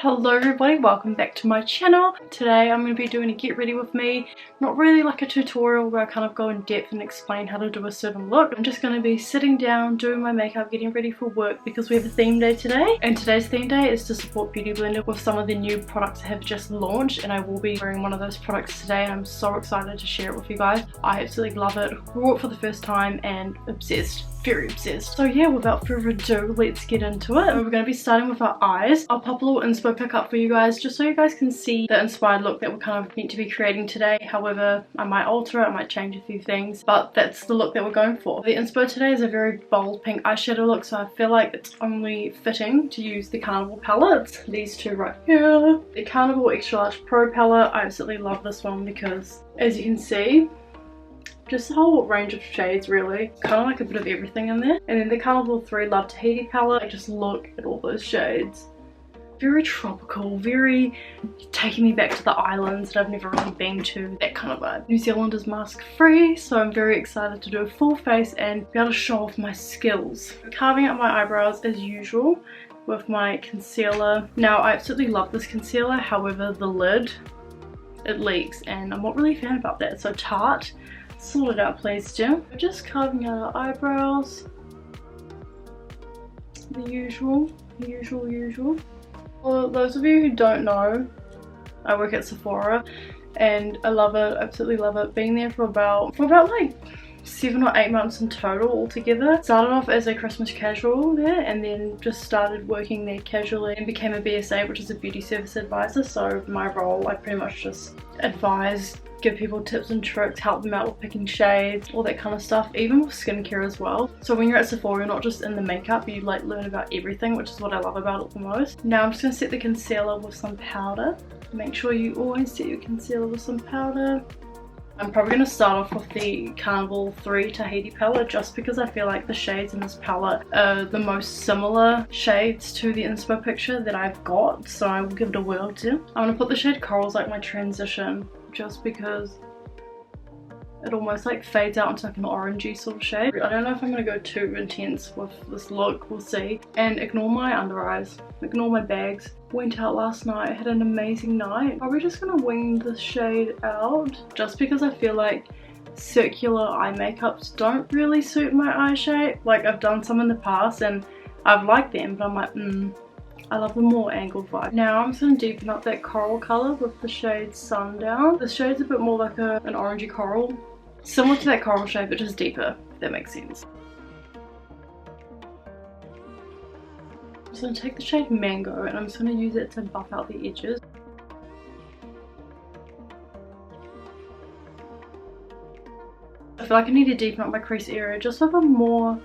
Hello everybody, welcome back to my channel. Today I'm going to be doing a get ready with me. Not really like a tutorial where I kind of go in depth and explain how to do a certain look. I'm just going to be sitting down, doing my makeup, getting ready for work because we have a theme day today. And today's theme day is to support Beauty Blender with some of the new products that have just launched, and I will be wearing one of those products today and I'm so excited to share it with you guys. I absolutely love it. Wore it for the first time and obsessed. Very obsessed. So yeah, without further ado, let's get into it. We're going to be starting with our eyes. I'll pop a little inspo pic up for you guys just so you guys can see the inspired look that we're kind of meant to be creating today. However, I might alter it, I might change a few things, but that's the look that we're going for. The inspo today is a very bold pink eyeshadow look, so I feel like it's only fitting to use the Carnival palettes. These two right here. The Carnival Extra Large Pro palette. I absolutely love this one because, as you can see, just a whole range of shades really, kind of like a bit of everything in there. And then the Carnival 3 Love Tahiti palette, like just look at all those shades. Very tropical, very taking me back to the islands that I've never really been to, that kind of vibe. New Zealand is mask free, so I'm very excited to do a full face and be able to show off my skills. Carving out my eyebrows as usual with my concealer. Now I absolutely love this concealer, however the lid, it leaks and I'm not really a fan about that. So Tarte, sort it out please, Jim. Just carving out our eyebrows. The usual. For those of you who don't know, I work at Sephora and I love it, absolutely love it. Been there for about like 7 or 8 months in total altogether. Started off as a Christmas casual there and then just started working there casually and became a BSA, which is a beauty service advisor. So my role, I pretty much just advise, give people tips and tricks, help them out with picking shades, all that kind of stuff, even with skincare as well. So when you're at Sephora, you're not just in the makeup, you like learn about everything, which is what I love about it the most. Now I'm just going to set the concealer with some powder. Make sure you always set your concealer with some powder. I'm probably going to start off with the Carnival 3 Tahiti palette just because I feel like the shades in this palette are the most similar shades to the inspo picture that I've got, so I will give it a whirl too. I'm going to put the shade Coral as like my transition just because it almost like fades out into like an orangey sort of shade. I don't know if I'm going to go too intense with this look, we'll see. And ignore my under eyes, ignore my bags. Went out last night, had an amazing night. Probably just going to wing this shade out just because I feel like circular eye makeups don't really suit my eye shape. Like I've done some in the past and I've liked them, but I'm like, I love the more angled vibe. Now I'm just going to deepen up that coral colour with the shade Sundown. The shade's a bit more like an orangey coral. Similar to that coral shade, but just deeper, if that makes sense. I'm just going to take the shade Mango and I'm just going to use it to buff out the edges. I feel like I need to deepen up my crease area just with a more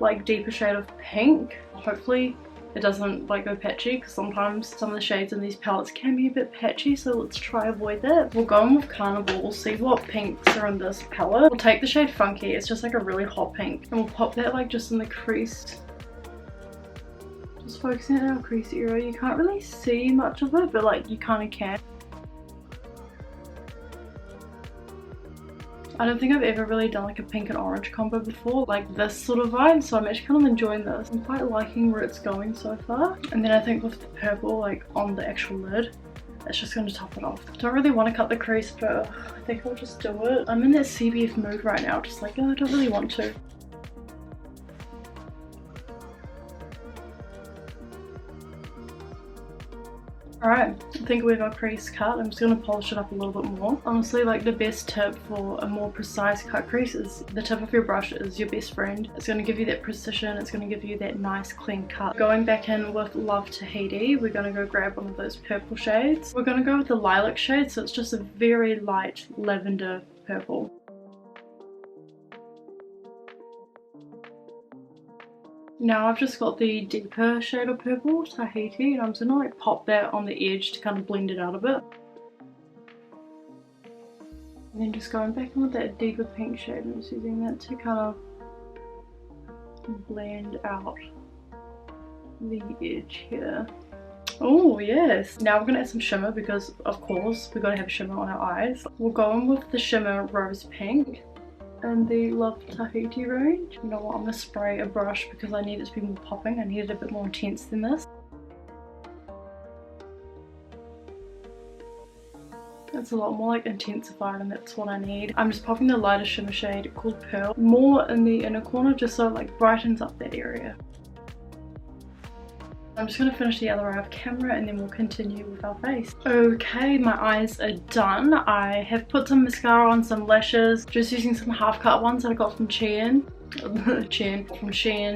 like deeper shade of pink. Hopefully it doesn't like go patchy because sometimes some of the shades in these palettes can be a bit patchy, so let's try avoid that. We'll go in with Carnival, we'll see what pinks are in this palette. We'll take the shade Funky, it's just like a really hot pink, and we'll pop that like just in the crease. Just focusing on our crease area. You can't really see much of it, but like you kind of can. I don't think I've ever really done like a pink and orange combo before, like this sort of vibe, so I'm actually kind of enjoying this. I'm quite liking where it's going so far. And then I think with the purple like on the actual lid, it's just going to top it off. Don't really want to cut the crease, but I think I'll just do it. I'm in that CBF mood right now, just like, oh, I don't really want to. Alright, I think we have our crease cut. I'm just going to polish it up a little bit more. Honestly, like the best tip for a more precise cut crease is the tip of your brush is your best friend. It's going to give you that precision, it's going to give you that nice clean cut. Going back in with Love Tahiti, we're going to go grab one of those purple shades. We're going to go with the lilac shade, so it's just a very light lavender purple. Now I've just got the deeper shade of purple, Tahiti, and I'm just gonna like pop that on the edge to kind of blend it out a bit. And then just going back in with that deeper pink shade, I'm just using that to kind of blend out the edge here. Oh yes! Now we're gonna add some shimmer because of course we're gonna have shimmer on our eyes. We'll go in with the shimmer Rose Pink and the Love Tahiti range. You know what, I'm going to spray a brush because I need it to be more popping. I need it a bit more intense than this. It's a lot more like intensified, and that's what I need. I'm just popping the lighter shimmer shade called Pearl more in the inner corner, just so it like brightens up that area. I'm just going to finish the other eye off camera and then we'll continue with our face. Okay, my eyes are done. I have put some mascara on, some lashes, just using some half cut ones that I got from Shein.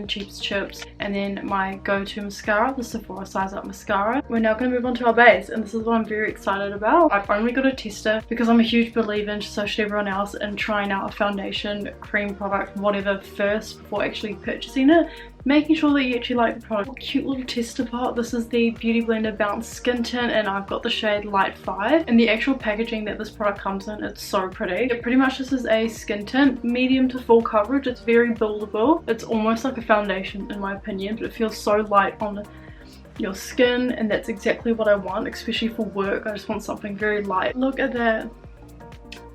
Cheap's Chips, and then my go-to mascara, the Sephora Size Up mascara. We're now going to move on to our base, and this is what I'm very excited about. I've only got a tester because I'm a huge believer, and so should everyone else, in trying out a foundation, cream product, whatever first before actually purchasing it. Making sure that you actually like the product. Cute little tester pot. This is the Beauty Blender Bounce Skin Tint, and I've got the shade Light 5. And the actual packaging that this product comes in, it's so pretty. It pretty much just is a skin tint, medium to full coverage. It's very buildable. It's almost like a foundation in my opinion, but it feels so light on your skin, and that's exactly what I want, especially for work. I just want something very light. Look at that.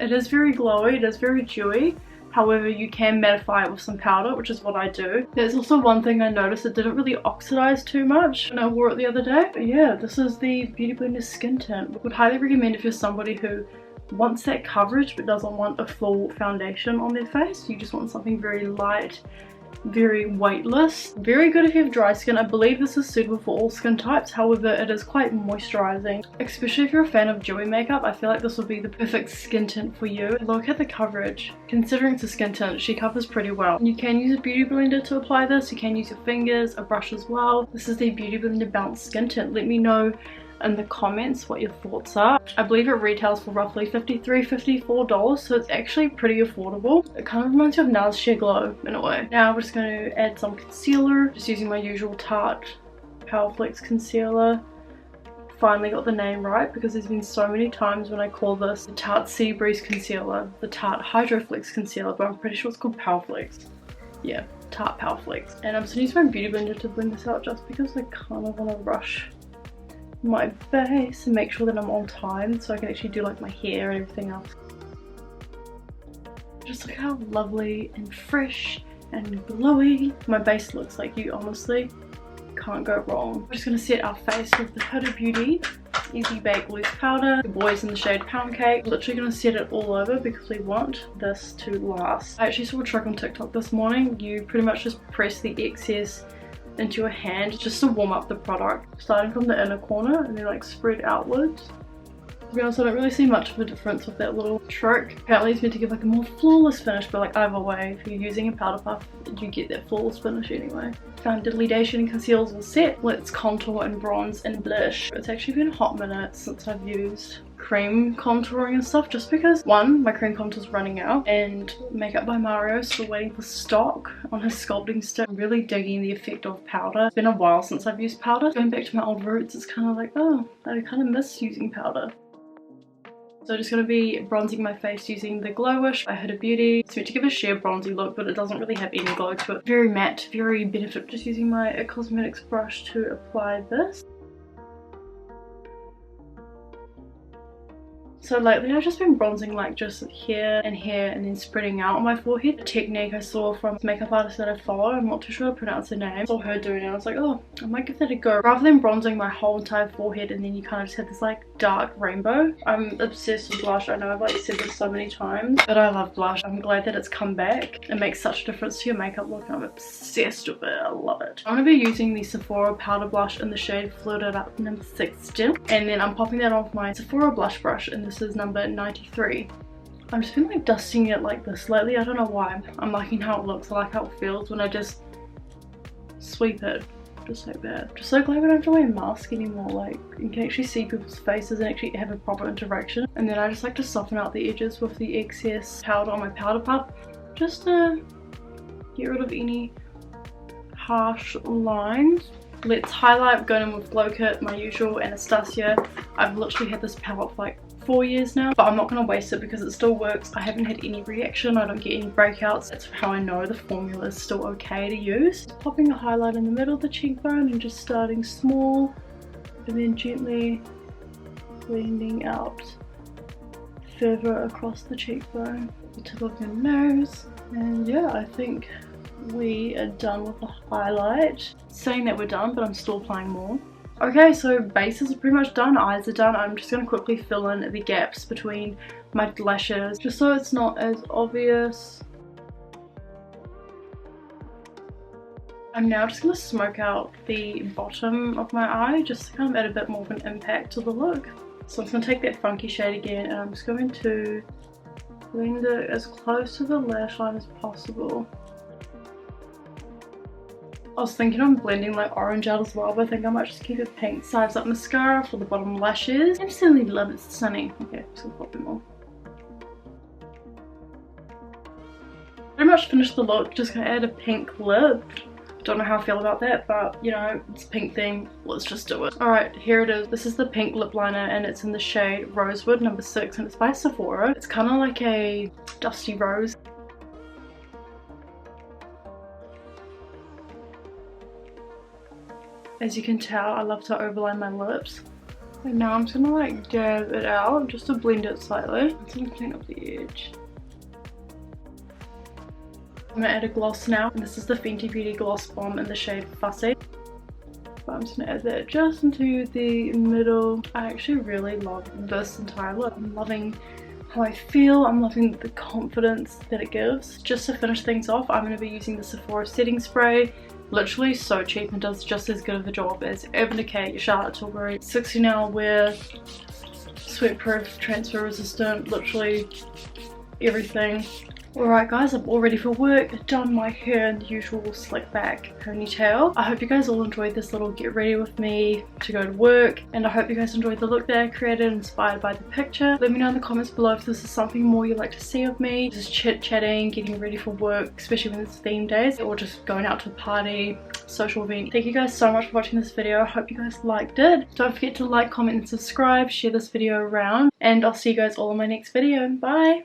It is very glowy. It is very dewy. However, you can mattify it with some powder, which is what I do. There's also one thing I noticed, it didn't really oxidize too much when I wore it the other day. But yeah, this is the Beauty Blender Skin Tint. Would highly recommend if you're somebody who wants that coverage but doesn't want a full foundation on their face. You just want something very light, very weightless. Very good if you have dry skin. I believe this is suitable for all skin types. However, it is quite moisturizing, especially if you're a fan of dewy makeup. I feel like this would be the perfect skin tint for you. Look at the coverage. Considering it's a skin tint, she covers pretty well. You can use a beauty blender to apply this. You can use your fingers, a brush as well. This is the Beauty Blender Bounce Skin Tint. Let me know in the comments what your thoughts are. I believe it retails for roughly $54, so it's actually pretty affordable. It kind of reminds me of Nars Sheer Glow in a way. Now we're just going to add some concealer, just using my usual Tarte Power Flex concealer. Finally got the name right, because there's been so many times when I call this the Tarte Sea Breeze concealer, the Tarte Hydro Flex concealer, but I'm pretty sure it's called Power Flex. Yeah, Tarte Power Flex. And I'm just going to use my beauty blender to blend this out, just because I kind of want to rush my base and make sure that I'm on time so I can actually do like my hair and everything else. Just look how lovely and fresh and glowy my base looks like. You honestly can't go wrong. We're just going to set our face with the Huda Beauty Easy Bake Loose Powder. The boys in the shade Poundcake. Literally going to set it all over because we want this to last. I actually saw a trick on TikTok this morning. You pretty much just press the excess into your hand just to warm up the product, starting from the inner corner and then like spread outwards. To be honest, I don't really see much of a difference with that little trick. Apparently it's meant to give like a more flawless finish, but like either way, if you're using a powder puff, you get that flawless finish anyway. Found Diddly Day Shading Concealers all set. Let's contour and bronze and blush. It's actually been a hot minute since I've used cream contouring and stuff, just because one, my cream contour's running out, and Makeup by Mario is still waiting for stock on his sculpting stick. I'm really digging the effect of powder. It's been a while since I've used powder. Going back to my old roots, it's kind of like, oh, I kind of miss using powder. So I'm just going to be bronzing my face using the Glowish by Huda Beauty. It's meant to give a sheer bronzy look, but it doesn't really have any glow to it. Very matte, very benefit. Just using my IT Cosmetics brush to apply this. So lately I've just been bronzing like just here and then spreading out on my forehead. A technique I saw from a makeup artist that I follow, I'm not too sure how to pronounce her name. I saw her doing it and I was like, oh, I might give that a go. Rather than bronzing my whole entire forehead and then you kind of just have this like dark rainbow. I'm obsessed with blush. I know I've like said this so mmany times, but I love blush. I'm glad that it's come back. It makes such a difference to your makeup look. I'm obsessed with it. I love it. I'm going to be using the Sephora powder blush in the shade Flirted Up number 16, and then I'm popping that on with my Sephora blush brush, and this is number 93. I've just been like dusting it like this lately. I don't know why. I'm liking how it looks. I like how it feels when I just sweep it just like that. Just so glad we don't have to wear a mask anymore. Like, you can actually see people's faces and actually have a proper interaction. And then I just like to soften out the edges with the excess powder on my powder puff, just to get rid of any harsh lines. Let's highlight, going in with Glow Kit, my usual Anastasia. I've literally had this palette for like 4 years now, but I'm not going to waste it because it still works. I haven't had any reaction. I don't get any breakouts. That's how I know the formula is still okay to use. Just popping a highlight in the middle of the cheekbone and just starting small and then gently blending out further across the cheekbone, the tip of your nose. And yeah, I think we are done with the highlight. Saying that we're done, but I'm still applying more. Okay, so bases are pretty much done, eyes are done. I'm just going to quickly fill in the gaps between my lashes just so it's not as obvious. I'm now just going to smoke out the bottom of my eye just to kind of add a bit more of an impact to the look. So I'm just going to take that funky shade again and I'm just going to blend it as close to the lash line as possible. I was thinking of blending like orange out as well, but I think I might just keep it pink. Size up mascara for the bottom lashes. I absolutely love it, it's stunning. Okay, I'm just gonna pop them all. Pretty much finished the look, just gonna add a pink lip. Don't know how I feel about that, but you know, it's a pink thing, let's just do it. Alright, here it is. This is the pink lip liner and it's in the shade Rosewood number 6 and it's by Sephora. It's kind of like a dusty rose. As you can tell, I love to overline my lips. And now I'm just gonna like dab it out just to blend it slightly. I'm just gonna clean up the edge. I'm gonna add a gloss now, and this is the Fenty Beauty Gloss Bomb in the shade Fussy. But I'm just gonna add that just into the middle. I actually really love this entire look. I'm loving how I feel, I'm loving the confidence that it gives. Just to finish things off, I'm gonna be using the Sephora setting spray. Literally so cheap and does just as good of a job as Urban Decay Charlotte Tilbury 16 hour wear, sweat proof, transfer resistant, literally everything. Alright guys, I'm all ready for work, done my hair in the usual slick back ponytail. I hope you guys all enjoyed this little get ready with me to go to work, and I hope you guys enjoyed the look that I created inspired by the picture. Let me know in the comments below if this is something more you'd like to see of me, just chit-chatting, getting ready for work, especially when it's theme days, or just going out to a party, social event. Thank you guys so much for watching this video. I hope you guys liked it. Don't forget to like, comment and subscribe, share this video around, and I'll see you guys all in my next video. Bye!